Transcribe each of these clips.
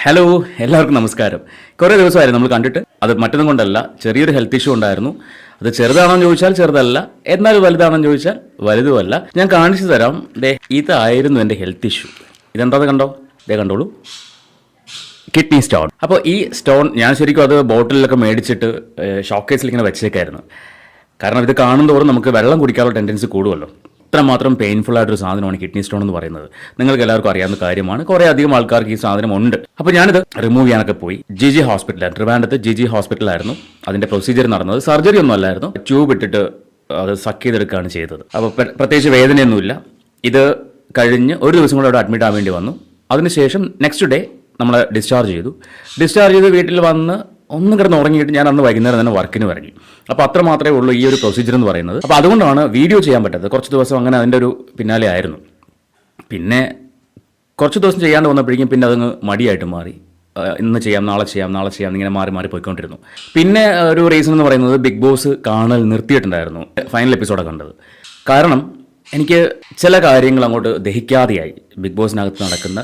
Hello, എല്ലാവർക്കും നമസ്കാരം. കുറേ ദിവസമായിരുന്നു നമ്മൾ കണ്ടിട്ട്. അത് മറ്റൊന്നും കൊണ്ടല്ല, ചെറിയൊരു ഹെൽത്ത് ഇഷ്യൂ ഉണ്ടായിരുന്നു. അത് ചെറുതാണെന്ന് ചോദിച്ചാൽ ചെറുതല്ല, എന്നാൽ വലുതാണെന്ന് ചോദിച്ചാൽ വലുതുമല്ല. ഞാൻ കാണിച്ചു തരാം. ഇതായിരുന്നു എൻ്റെ ഹെൽത്ത് ഇഷ്യൂ. ഇതെന്താണെന്ന് കണ്ടോ? കണ്ടോളൂ, കിഡ്നി സ്റ്റോൺ. അപ്പോൾ ഈ സ്റ്റോൺ ഞാൻ ശരിക്കും അത് ബോട്ടിലൊക്കെ മേടിച്ചിട്ട് ഷോക്കേസിൽ ഇങ്ങനെ വെച്ചേക്കായിരുന്നു. കാരണം ഇത് കാണുന്നതോറും നമുക്ക് വെള്ളം കുടിക്കാനുള്ള ടെൻഡൻസി കൂടുമല്ലോ. ഇത്രമാത്രം പെയിൻഫുൾ ആയിട്ടൊരു സാധനമാണ് കിഡ്നി സ്റ്റോൺ എന്ന് പറയുന്നത്. നിങ്ങൾക്ക് എല്ലാവർക്കും അറിയാവുന്ന കാര്യമാണ്. കുറേ അധികം ആൾക്കാർക്ക് ഈ സാധനം ഉണ്ട്. അപ്പോൾ ഞാനിത് റിമൂവ് ചെയ്യാനൊക്കെ പോയി GG ഹോസ്പിറ്റലാണ്, ട്രിവാൻഡ്രത്ത് GG ഹോസ്പിറ്റലായിരുന്നു അതിൻ്റെ പ്രൊസീജിയർ നടന്നത്. സർജറി ഒന്നും അല്ലായിരുന്നു, ട്യൂബ് ഇട്ടിട്ട് അത് സക്ക് ചെയ്തെടുക്കുകയാണ് ചെയ്തത്. അപ്പോൾ പ്രത്യേകിച്ച് വേദനയൊന്നുമില്ല. ഇത് കഴിഞ്ഞ് ഒരു ദിവസം കൂടെ അവിടെ അഡ്മിറ്റ് ആവാൻ വേണ്ടി വന്നു. അതിനുശേഷം നെക്സ്റ്റ് ഡേ നമ്മളെ ഡിസ്ചാർജ് ചെയ്ത് വീട്ടിൽ വന്ന് ഒന്നും കിടന്ന് ഉറങ്ങിയിട്ട് ഞാൻ അന്ന് വൈകുന്നേരം തന്നെ വർക്കിന് ഇറങ്ങി. അപ്പോൾ അത്ര മാത്രമേ ഉള്ളൂ ഈ ഒരു പ്രൊസീജിയർ എന്ന് പറയുന്നത്. അപ്പോൾ അതുകൊണ്ടാണ് വീഡിയോ ചെയ്യാൻ പറ്റാത്തത്. കുറച്ച് ദിവസം അങ്ങനെ അതിൻ്റെ ഒരു പിന്നാലെ ആയിരുന്നു. പിന്നെ കുറച്ച് ദിവസം ചെയ്യാണ്ട് വന്നപ്പോഴേക്കും പിന്നെ അതങ്ങ് മടിയായിട്ട് മാറി. ഇന്ന് ചെയ്യാം, നാളെ ചെയ്യാം ഇങ്ങനെ മാറി പോയിക്കൊണ്ടിരുന്നു. പിന്നെ ഒരു റീസൺ എന്ന് പറയുന്നത് ബിഗ് ബോസ് കാണൽ നിർത്തിയിട്ടുണ്ടായിരുന്നു, ഫൈനൽ എപ്പിസോഡാണ് കണ്ടത്. കാരണം എനിക്ക് ചില കാര്യങ്ങൾ അങ്ങോട്ട് ദഹിക്കാതെയായി. ബിഗ് ബോസിനകത്ത് നടക്കുന്ന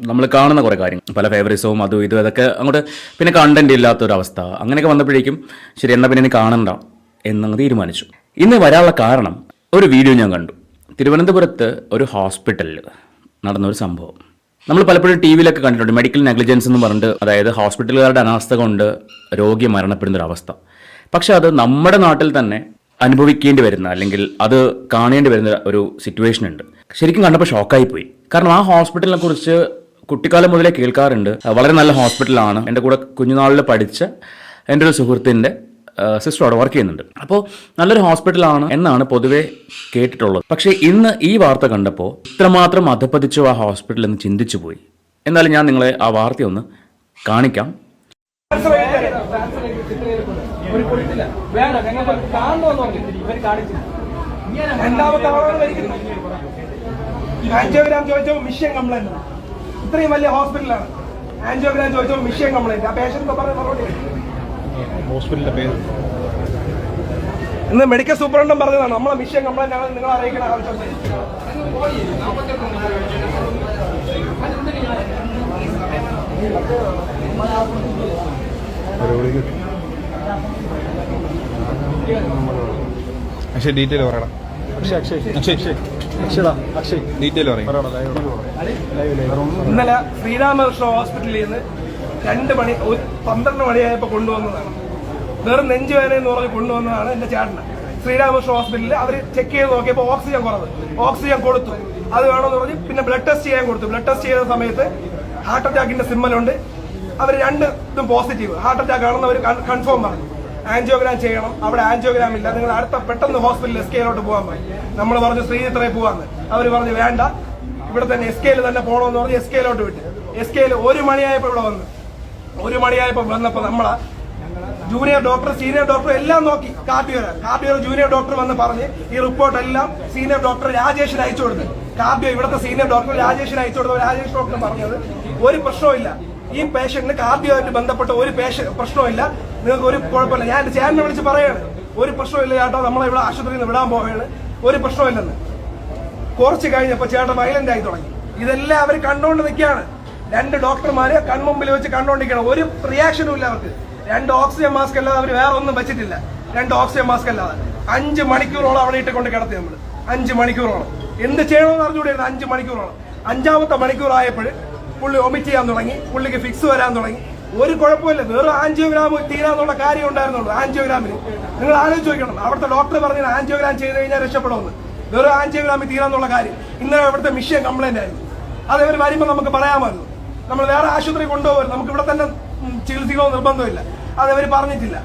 നമ്മൾ കാണുന്ന കുറേ കാര്യങ്ങൾ, പല ഫേവറിസവും അതും ഇതും അതൊക്കെ അങ്ങോട്ട് പിന്നെ കണ്ടന്റ് ഇല്ലാത്തൊരവസ്ഥ. അങ്ങനെയൊക്കെ വന്നപ്പോഴേക്കും ശരി, എന്നാൽ പിന്നെ ഇനി കാണണ്ട എന്നങ്ങ് തീരുമാനിച്ചു. ഇന്ന് വരാനുള്ള കാരണം, ഒരു വീഡിയോ ഞാൻ കണ്ടു. തിരുവനന്തപുരത്ത് ഒരു ഹോസ്പിറ്റലിൽ നടന്നൊരു സംഭവം. നമ്മൾ പലപ്പോഴും ടി വിയിലൊക്കെ കണ്ടിട്ടുണ്ട്, മെഡിക്കൽ നെഗ്ലിജൻസ് എന്ന് പറഞ്ഞിട്ട്, അതായത് ഹോസ്പിറ്റലുകാരുടെ അനാസ്ഥ കൊണ്ട് രോഗി മരണപ്പെടുന്നൊരവസ്ഥ. പക്ഷെ അത് നമ്മുടെ നാട്ടിൽ തന്നെ അനുഭവിക്കേണ്ടി വരുന്ന, അല്ലെങ്കിൽ അത് കാണേണ്ടി വരുന്ന ഒരു സിറ്റുവേഷൻ ഉണ്ട്. ശരിക്കും കണ്ടപ്പോൾ ഷോക്കായിപ്പോയി. കാരണം ആ ഹോസ്പിറ്റലിനെ കുറിച്ച് കുട്ടിക്കാലം മുതലേ കേൾക്കാറുണ്ട്. വളരെ നല്ല ഹോസ്പിറ്റലാണ്. എൻ്റെ കൂടെ കുഞ്ഞുനാളിൽ പഠിച്ച എൻ്റെ ഒരു സുഹൃത്തിൻ്റെ സിസ്റ്റർ അവിടെ വർക്ക് ചെയ്യുന്നുണ്ട്. അപ്പോൾ നല്ലൊരു ഹോസ്പിറ്റലാണ് എന്നാണ് പൊതുവെ കേട്ടിട്ടുള്ളത്. പക്ഷേ ഇന്ന് ഈ വാർത്ത കണ്ടപ്പോൾ ഇത്രമാത്രം അധപ്പതിച്ചോ ആ ഹോസ്പിറ്റൽ എന്ന് ചിന്തിച്ചു പോയി. എന്നാലും ഞാൻ നിങ്ങളെ ആ വാർത്തയൊന്ന് കാണിക്കാം. ആൻജിയോഗ്രാം ചോദിച്ചപ്പോൾ മിഷൻ കംപ്ലൈന്റ്. ഇത്രയും വലിയ ഹോസ്പിറ്റലാണ്, ആൻജിയോഗ്രാം ചോദിച്ചപ്പോൾ മിഷൻ കംപ്ലൈന്റ്. ആ പേഷ്യന്റ് പറഞ്ഞ മറുപടി ഹോസ്പിറ്റലിന്റെ പേര് ഇന്ന് മെഡിക്കൽ സൂപ്രണ്ടും പറഞ്ഞതാണ്, നമ്മളെ മിഷൻ കംപ്ലൈന്റ് ആണ്, നിങ്ങൾ അറിയിക്കണ ആവശ്യമില്ല. അക്ഷയ് ഡീറ്റെയിൽ പറയണം. ഇന്നലെ ശ്രീരാമകൃഷ്ണ ഹോസ്പിറ്റലിൽ നിന്ന് 12 മണിയായപ്പോൾ കൊണ്ടുവന്നതാണ്. വെറും നെഞ്ചുവേദന എന്ന് പറഞ്ഞ് കൊണ്ടുവന്നതാണ് എന്റെ ചേട്ടന്. ശ്രീരാമകൃഷ്ണ ഹോസ്പിറ്റലിൽ അവർ ചെക്ക് ചെയ്ത് നോക്കിയപ്പോൾ ഓക്സിജൻ കുറവ്, ഓക്സിജൻ കൊടുത്തു. അത് വേണമെന്ന് പറഞ്ഞ് പിന്നെ ബ്ലഡ് ടെസ്റ്റ് ചെയ്യാൻ കൊടുത്തു. ബ്ലഡ് ടെസ്റ്റ് ചെയ്ത സമയത്ത് ഹാർട്ട് അറ്റാക്കിന്റെ സിമ്മലുണ്ട്. അവർ രണ്ടും പോസിറ്റീവ് ഹാർട്ട് അറ്റാക്ക് ആണെന്ന് അവർ കൺഫേം പറഞ്ഞു. ആൻജിയോഗ്രാം ചെയ്യണം, അവിടെ ആൻജിയോഗ്രാം ഇല്ല, നിങ്ങൾ അടുത്ത പെട്ടെന്ന് ഹോസ്പിറ്റലിൽ SKയിലോട്ട് പോകാൻ പറയും. നമ്മൾ പറഞ്ഞു ശ്രീചിത്രയിൽ പോകാന്ന്. അവർ പറഞ്ഞു വേണ്ട, ഇവിടെ തന്നെ SKയിൽ തന്നെ പോകണമെന്ന് പറഞ്ഞ് SKയിലോട്ട് വിട്ട്. SKയിൽ 1 മണിയായപ്പോൾ ഇവിടെ വന്നു. 1 മണിയായപ്പോൾ വന്നപ്പോൾ നമ്മളെ ജൂനിയർ ഡോക്ടർ, സീനിയർ ഡോക്ടർ എല്ലാം നോക്കി. കാർഡിയോ ജൂനിയർ ഡോക്ടർ വന്ന് പറഞ്ഞ് ഈ റിപ്പോർട്ട് എല്ലാം സീനിയർ ഡോക്ടർ രാജേഷിന് അയച്ചു കൊടുത്ത്. കാർഡിയോ ഇവിടുത്തെ സീനിയർ ഡോക്ടർ രാജേഷിന് അയച്ചു കൊടുത്ത രാജേഷ് ഡോക്ടർ പറഞ്ഞത് ഒരു പ്രശ്നവും ഈ പേഷ്യന്റിന് കാർഡിയോയായിട്ട് ബന്ധപ്പെട്ട ഒരു പ്രശ്നമില്ല, നിങ്ങൾക്ക് ഒരു കുഴപ്പമില്ല. ഞാൻ എന്റെ ചേട്ടനെ വിളിച്ച് പറയാണ്, ഒരു പ്രശ്നമില്ല ചേട്ടാ, നമ്മളെ ഇവിടെ ആശുപത്രിയിൽ നിന്ന് വിടാൻ പോവുകയാണ്, ഒരു പ്രശ്നമില്ലെന്ന്. കുറച്ച് കഴിഞ്ഞപ്പോൾ ചേട്ടൻ വയലന്റ് ആയി തുടങ്ങി. ഇതെല്ലാം അവർ കണ്ടുകൊണ്ട് നിൽക്കുകയാണ്. 2 ഡോക്ടർമാര് കൺമുമ്പിൽ വെച്ച് കണ്ടുകൊണ്ടിരിക്കണം. ഒരു റിയാക്ഷനും ഇല്ല അവർക്ക്. 2 ഓക്സിജൻ മാസ്ക് അല്ലാതെ അവർ വേറെ ഒന്നും വെച്ചിട്ടില്ല. 2 ഓക്സിജൻ മാസ്ക് അല്ലാതെ 5 മണിക്കൂറോളം അവിടെ ഇട്ടുകൊണ്ട് കിടത്തി നമ്മൾ. 5 മണിക്കൂറോളം എന്ത് ചെയ്യണമെന്ന് അറിഞ്ഞുകൂടിയായിരുന്നു. 5 മണിക്കൂറോളം. 5ാമത്തെ മണിക്കൂറായപ്പോൾ പുള്ളി വൊമിറ്റ് ചെയ്യാൻ തുടങ്ങി, പുള്ളിക്ക് ഫിക്സ് വരാൻ തുടങ്ങി. ഒരു കുഴപ്പമില്ല, വേറെ ആൻജിയോഗ്രാം തീരാന്നുള്ള കാര്യം ഉണ്ടായിരുന്നുള്ളൂ. ആൻജിയോഗ്രാമിന് നിങ്ങൾ ആലോചിച്ച് നോക്കണം. അവിടുത്തെ ഡോക്ടർ പറഞ്ഞ ആൻജിയോഗ്രാം ചെയ്ത് കഴിഞ്ഞാൽ രക്ഷപ്പെടുമെന്ന്. വേറെ ആൻജിയോഗ്രാമിൽ തീരാന്നുള്ള കാര്യം. ഇന്നലെ ഇവിടുത്തെ മിഷൻ കംപ്ലൈന്റ് ആയിരുന്നു. അത് ഇവർ വരുമ്പോൾ നമുക്ക് പറയാമായിരുന്നു, നമ്മൾ വേറെ ആശുപത്രി കൊണ്ടുപോകരുത്, നമുക്ക് ഇവിടെ തന്നെ ചികിത്സിക്കണോ നിർബന്ധമില്ല. അത് അവർ പറഞ്ഞിട്ടില്ല.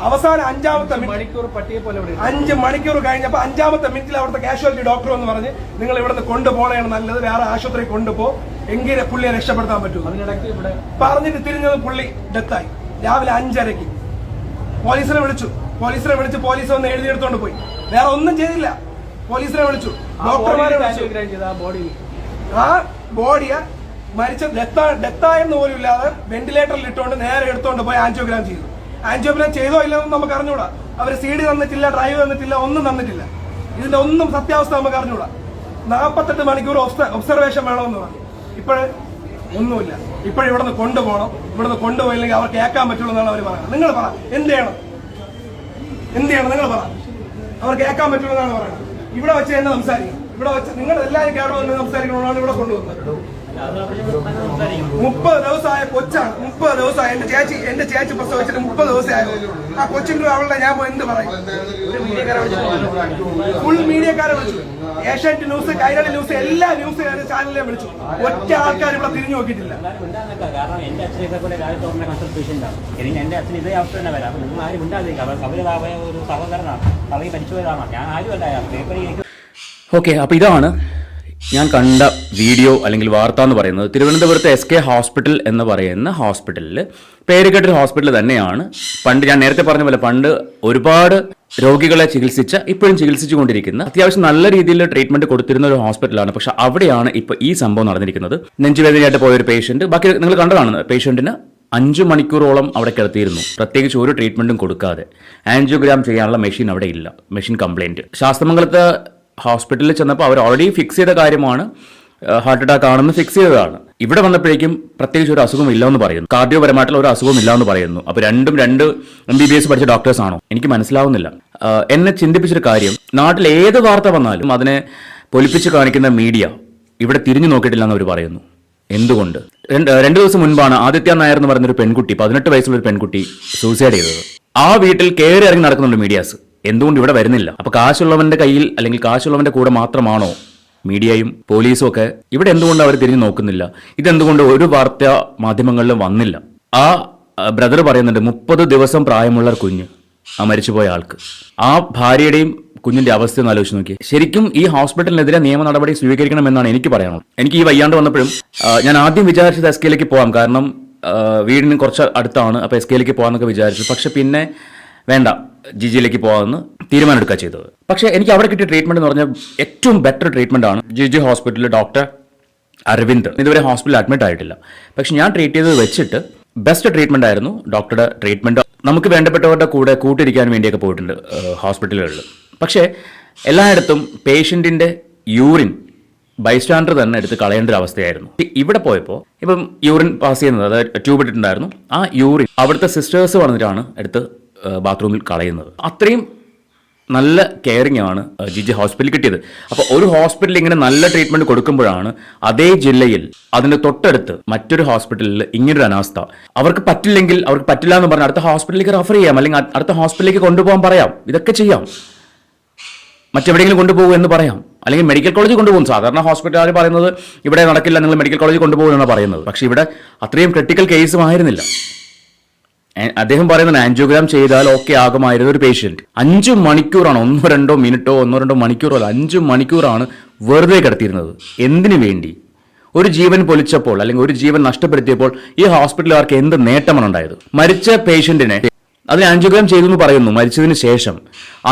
അവസാനം 5ാമത്തെ മണിക്കൂർ പട്ടിയെ പോലെ 5 മണിക്കൂർ കഴിഞ്ഞപ്പോൾ 5ാമത്തെ മിനിറ്റിൽ അവിടുത്തെ കാഷ്വാലിറ്റി ഡോക്ടർ എന്ന് പറഞ്ഞ് നിങ്ങൾ ഇവിടുന്ന് കൊണ്ടുപോകണതാണ് നല്ലത്, വേറെ ആശുപത്രി കൊണ്ടുപോ, എങ്കിലേ പുള്ളിയെ രക്ഷപ്പെടുത്താൻ പറ്റൂ. അതിനിടയ്ക്ക് ഇവിടെ പറഞ്ഞിട്ട് തിരിഞ്ഞത് പുള്ളി ഡെത്തായി. രാവിലെ 5:30 പോലീസിനെ വിളിച്ചു. പോലീസ് വന്ന് എഴുതിയെടുത്തോണ്ട് പോയി. വേറെ ഒന്നും ചെയ്തില്ല. പോലീസിനെ വിളിച്ചു, ഡോക്ടർമാരെ വിളിച്ചു. ആ ബോഡിയെ മരിച്ച ഡെത്തായെന്ന് പോലും ഇല്ലാതെ വെന്റിലേറ്ററിൽ ഇട്ടുകൊണ്ട് നേരെ എടുത്തോണ്ട് പോയി ആൻജിയോഗ്രാം ചെയ്തു. ആൻജിയോഗ്രാം ചെയ്തോ ഇല്ലെന്നും നമുക്ക് അറിഞ്ഞൂടാ. അവർ CD തന്നിട്ടില്ല, ഡ്രൈവ് തന്നിട്ടില്ല, ഒന്നും തന്നിട്ടില്ല. ഇതിന്റെ ഒന്നും സത്യാവസ്ഥ നമുക്ക് അറിഞ്ഞൂടാ. 48 മണിക്കൂർ ഒബ്സർവേഷൻ വേണമെന്ന് പറഞ്ഞു. ഇപ്പോൾ ഒന്നുമില്ല. ഇപ്പോഴും ഇവിടുന്ന് കൊണ്ടുപോകണം, ഇവിടുന്ന് കൊണ്ടുപോയില്ലെങ്കിൽ അവർ കേൾക്കാൻ പറ്റുള്ളൂ എന്നാണ് അവർ പറയുന്നത്. നിങ്ങൾ പറ, എന്ത് ചെയ്യണം നിങ്ങൾ പറ, അവർ കേൾക്കാൻ പറ്റുള്ളൂ എന്നാണ് പറയുന്നത്. ഇവിടെ വെച്ച് തന്നെ സംസാരിക്കണം, ഇവിടെ വെച്ച് നിങ്ങൾ എല്ലാവരും കേട്ടോ സംസാരിക്കണമെന്നാണ് ഇവിടെ കൊണ്ടുവന്നത്. 30 ദിവസമായ കൊച്ചാണ്, 30 ദിവസമായി. എന്റെ ചേച്ചി പ്രസവിച്ചിട്ട് 30 ദിവസമായത്. ആ കൊച്ചിന്റെ അവളുടെ ഞാൻ എന്ത് പറയും? ഫുൾ മീഡിയക്കാരെ വിളിച്ചു, ഏഷ്യാനെറ്റ് ന്യൂസ്, കൈരളി ന്യൂസ്, എല്ലാ ന്യൂസ് ചാനലിലെ വിളിച്ചു. ഒറ്റ ആൾക്കാർ ഇവിടെ തിരിഞ്ഞു നോക്കിയിട്ടില്ല. കാരണം എന്റെ അച്ഛൻ ഇതേപോലെ രാജ്യത്തോടെ കൺസൾട്ടേഷനാണ്. എനിക്ക് എന്റെ അച്ഛൻ ഇതേ അവസ്ഥ തന്നെ വരാം. നിങ്ങൾ ആരും ഉണ്ടാകുക, അവരുതായ ഒരു സഹോദരനാണ്, അവയെ മരിച്ചുപോയതാണ്. ഞാൻ ആരുമല്ല പേപ്പറിൽ. ഓക്കെ, അപ്പോൾ ഇതാണ് ഞാൻ കണ്ട വീഡിയോ അല്ലെങ്കിൽ വാർത്ത എന്ന് പറയുന്നത്. തിരുവനന്തപുരത്ത് SK ഹോസ്പിറ്റൽ എന്ന് പറയുന്ന ഹോസ്പിറ്റലിൽ, പേരുകേട്ടൊരു ഹോസ്പിറ്റൽ തന്നെയാണ്. പണ്ട് ഞാൻ നേരത്തെ പറഞ്ഞ പോലെ പണ്ട് ഒരുപാട് രോഗികളെ ചികിത്സിച്ച, ഇപ്പോഴും ചികിത്സിച്ചുകൊണ്ടിരിക്കുന്ന, അത്യാവശ്യം നല്ല രീതിയിൽ ട്രീറ്റ്മെന്റ് കൊടുത്തിരുന്ന ഒരു ഹോസ്പിറ്റലാണ്. പക്ഷെ അവിടെയാണ് ഇപ്പോൾ ഈ സംഭവം നടന്നിരിക്കുന്നത്. നെഞ്ചുവേദനയായിട്ട് പോയൊരു പേഷ്യന്റ്, ബാക്കി നിങ്ങൾ കണ്ടതാണ്, പേഷ്യന്റിന് 5 മണിക്കൂറോളം അവിടെ കിടത്തിയിരുന്നു, പ്രത്യേകിച്ച് ഒരു ട്രീറ്റ്മെന്റും കൊടുക്കാതെ. ആൻജിയോഗ്രാം ചെയ്യാനുള്ള മെഷീൻ അവിടെ ഇല്ല, മെഷീൻ കംപ്ലൈന്റ്. ശാസ്തമംഗലത്ത് ഹോസ്പിറ്റലിൽ ചെന്നപ്പോൾ അവർ ഓൾറെഡി ഫിക്സ് ചെയ്ത കാര്യമാണ്, ഹാർട്ട് അറ്റാക്ക് ആണെന്ന് ഫിക്സ് ചെയ്തതാണ്. ഇവിടെ വന്നപ്പോഴേക്കും പ്രത്യേകിച്ച് ഒരു അസുഖം ഇല്ലെന്ന് പറയുന്നു, കാർഡിയോപരമായിട്ടുള്ള ഒരു അസുഖം ഇല്ലാന്ന് പറയുന്നു. അപ്പോൾ രണ്ടും MBBS പഠിച്ച ഡോക്ടേഴ്സ് ആണോ? എനിക്ക് മനസ്സിലാവുന്നില്ല. എന്നെ ചിന്തിപ്പിച്ചൊരു കാര്യം, നാട്ടിൽ ഏത് വാർത്ത വന്നാലും അതിനെ പൊലിപ്പിച്ച് കാണിക്കുന്ന മീഡിയ ഇവിടെ തിരിഞ്ഞു നോക്കിയിട്ടില്ല എന്ന് അവർ പറയുന്നു. എന്തുകൊണ്ട്? 2 ദിവസം മുൻപാണ് ആദിത്യ നായർ എന്ന് പറയുന്നൊരു പെൺകുട്ടി, 18 വയസ്സുള്ള ഒരു പെൺകുട്ടി സൂസൈഡ് ചെയ്തത്. ആ വീട്ടിൽ കയറി ഇറങ്ങി നടക്കുന്നുണ്ട് മീഡിയാസ്. എന്തുകൊണ്ട് ഇവിടെ വരുന്നില്ല? അപ്പൊ കാശുള്ളവന്റെ കയ്യിൽ അല്ലെങ്കിൽ കാശുള്ളവന്റെ കൂടെ മാത്രമാണോ മീഡിയയും പോലീസും ഒക്കെ? ഇവിടെ എന്തുകൊണ്ട് അവർ തിരിഞ്ഞു നോക്കുന്നില്ല? ഇതെന്തുകൊണ്ട് ഒരു വാർത്താ മാധ്യമങ്ങളിലും വന്നില്ല? ആ ബ്രദർ പറയുന്നുണ്ട്, 30 ദിവസം പ്രായമുള്ള കുഞ്ഞ്, ആ മരിച്ചുപോയ ആൾക്ക്, ആ ഭാര്യയുടെയും കുഞ്ഞിന്റെ അവസ്ഥ ഒന്ന് ആലോചിച്ച് നോക്കി. ശരിക്കും ഈ ഹോസ്പിറ്റലിനെതിരെ നിയമ നടപടി സ്വീകരിക്കണമെന്നാണ് എനിക്ക് പറയാനുള്ളത്. എനിക്ക് ഈ വയ്യാണ്ട് വന്നപ്പോഴും ഞാൻ ആദ്യം വിചാരിച്ചത് SK പോകാം, കാരണം വീടിന് കുറച്ച് അടുത്താണ്, അപ്പോൾ SK പോകാമെന്നൊക്കെ വിചാരിച്ചു. പക്ഷെ പിന്നെ വേണ്ട, GG പോകാമെന്ന് തീരുമാനമെടുക്കുക ചെയ്തത്. പക്ഷേ എനിക്ക് അവിടെ കിട്ടിയ ട്രീറ്റ്മെന്റ് എന്ന് പറഞ്ഞാൽ ഏറ്റവും ബെറ്റർ ട്രീറ്റ്മെന്റ് ആണ്. GG ഹോസ്പിറ്റലിൽ ഡോക്ടർ അരവിന്ദ് ഇതുവരെ ഹോസ്പിറ്റലിൽ അഡ്മിറ്റ് ആയിട്ടില്ല. പക്ഷെ ഞാൻ ട്രീറ്റ് ചെയ്തത് വെച്ചിട്ട് ബെസ്റ്റ് ട്രീറ്റ്മെന്റ് ആയിരുന്നു ഡോക്ടറുടെ ട്രീറ്റ്മെന്റ്. നമുക്ക് വേണ്ടപ്പെട്ടവരുടെ കൂടെ കൂട്ടിരിക്കാൻ വേണ്ടിയൊക്കെ പോയിട്ടുണ്ട് ഹോസ്പിറ്റലുകളിൽ. പക്ഷേ എല്ലായിടത്തും പേഷ്യന്റിന്റെ യൂറിൻ ബൈസ്റ്റാൻഡർ തന്നെ എടുത്ത് കളയേണ്ട ഒരു അവസ്ഥയായിരുന്നു. ഇവിടെ പോയപ്പോൾ ഇപ്പം യൂറിൻ പാസ് ചെയ്യുന്നത്, അതായത് ട്യൂബ് ഇട്ടിട്ടുണ്ടായിരുന്നു, ആ യൂറിൻ അവിടുത്തെ സിസ്റ്റേഴ്സ് വന്നിട്ടാണ് എടുത്ത് ബാത്റൂമിൽ കളയുന്നത്. അത്രയും നല്ല കെയറിംഗ് ആണ് GG ഹോസ്പിറ്റലിൽ കിട്ടിയത്. അപ്പോൾ ഒരു ഹോസ്പിറ്റലിൽ ഇങ്ങനെ നല്ല ട്രീറ്റ്മെന്റ് കൊടുക്കുമ്പോഴാണ് അതേ ജില്ലയിൽ അതിന്റെ തൊട്ടടുത്ത് മറ്റൊരു ഹോസ്പിറ്റലിൽ ഇങ്ങനൊരു അനാസ്ഥ. അവർക്ക് പറ്റില്ലെങ്കിൽ, അവർക്ക് പറ്റില്ല എന്ന് പറഞ്ഞാൽ അടുത്ത ഹോസ്പിറ്റലിലേക്ക് റെഫർ ചെയ്യാം, അല്ലെങ്കിൽ അടുത്ത ഹോസ്പിറ്റലിലേക്ക് കൊണ്ടുപോകാൻ പറയാം, ഇതൊക്കെ ചെയ്യാം. മറ്റെവിടെയെങ്കിലും കൊണ്ടുപോകും എന്ന് പറയാം, അല്ലെങ്കിൽ മെഡിക്കൽ കോളേജിൽ കൊണ്ടുപോകും. സാധാരണ ഹോസ്പിറ്റലുകാർ പറയുന്നത് ഇവിടെ നടക്കില്ല, നിങ്ങൾ മെഡിക്കൽ കോളേജിൽ കൊണ്ടുപോകുമെന്നാണ് പറയുന്നത്. പക്ഷേ ഇവിടെ അത്രയും ക്രിട്ടിക്കൽ കേസും ആയിരുന്നില്ല. അദ്ദേഹം പറയുന്നത് ആൻജിയോഗ്രാം ചെയ്താൽ ഓക്കെ ആകുമായിരുന്ന ഒരു പേഷ്യന്റ് 5 മണിക്കൂറാണ്, 1-2 മിനിറ്റോ 1-2 മണിക്കൂറോ അല്ല, 5 മണിക്കൂറാണ് വെറുതെ കിടത്തിയിരുന്നത്. എന്തിനു വേണ്ടി? ഒരു ജീവൻ പൊലിച്ചപ്പോൾ അല്ലെങ്കിൽ ഒരു ജീവൻ നഷ്ടപ്പെടുത്തിയപ്പോൾ ഈ ഹോസ്പിറ്റലുകാർക്ക് എന്ത് നേട്ടമാണ് ഉണ്ടായത്? മരിച്ച പേഷ്യന്റിനെ അതിന് ആൻജിയോഗ്രാം ചെയ്തു എന്ന് പറയുന്നു മരിച്ചതിന് ശേഷം.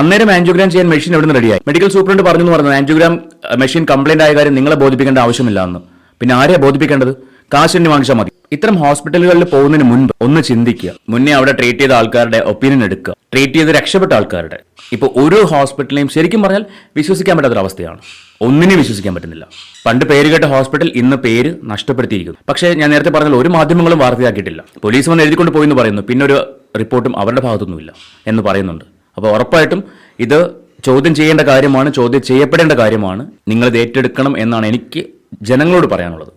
അന്നേരം ആൻജിയോഗ്രാം ചെയ്യാൻ മെഷീൻ എവിടെ നിന്ന് റെഡിയായി? മെഡിക്കൽ സൂപ്രണ്ട് പറഞ്ഞു എന്ന് പറയുന്നത് ആൻജിയോഗ്രാം മെഷീൻ കംപ്ലൈന്റ് ആയ കാര്യം നിങ്ങളെ ബോധിപ്പിക്കേണ്ട ആവശ്യമില്ല എന്ന്. പിന്നെ ആരെയാ ബോധിപ്പിക്കേണ്ടത്? കാശിന് വാങ്ങിച്ചാൽ മതി. ഇത്തരം ഹോസ്പിറ്റലുകളിൽ പോകുന്നതിന് മുൻപ് ഒന്ന് ചിന്തിക്കുക. മുന്നേ അവിടെ ട്രീറ്റ് ചെയ്ത ആൾക്കാരുടെ ഒപ്പീനിയൻ എടുക്കുക, ട്രീറ്റ് ചെയ്ത് രക്ഷപ്പെട്ട ആൾക്കാരുടെ. ഇപ്പോൾ ഒരു ഹോസ്പിറ്റലിനെയും ശരിക്കും പറഞ്ഞാൽ വിശ്വസിക്കാൻ പറ്റാത്തൊരവസ്ഥയാണ്, ഒന്നിനെയും വിശ്വസിക്കാൻ പറ്റുന്നില്ല. പണ്ട് പേരുകേട്ട ഹോസ്പിറ്റൽ ഇന്ന് പേര് നഷ്ടപ്പെടുത്തിയിരിക്കുന്നു. പക്ഷേ ഞാൻ നേരത്തെ പറഞ്ഞാൽ ഒരു മാധ്യമങ്ങളും വാർത്തയാക്കിയിട്ടില്ല. പോലീസ് വന്ന് എഴുതിക്കൊണ്ട് പോയി എന്ന് പറയുന്നു, പിന്നെ ഒരു റിപ്പോർട്ടും അവരുടെ ഭാഗത്തൊന്നുമില്ല എന്ന് പറയുന്നുണ്ട്. അപ്പോൾ ഉറപ്പായിട്ടും ഇത് ചോദ്യം ചെയ്യേണ്ട കാര്യമാണ്, ചോദ്യം ചെയ്യപ്പെടേണ്ട കാര്യമാണ്. നിങ്ങളിത് ഏറ്റെടുക്കണം എന്നാണ് എനിക്ക് ജനങ്ങളോട് പറയാനുള്ളത്.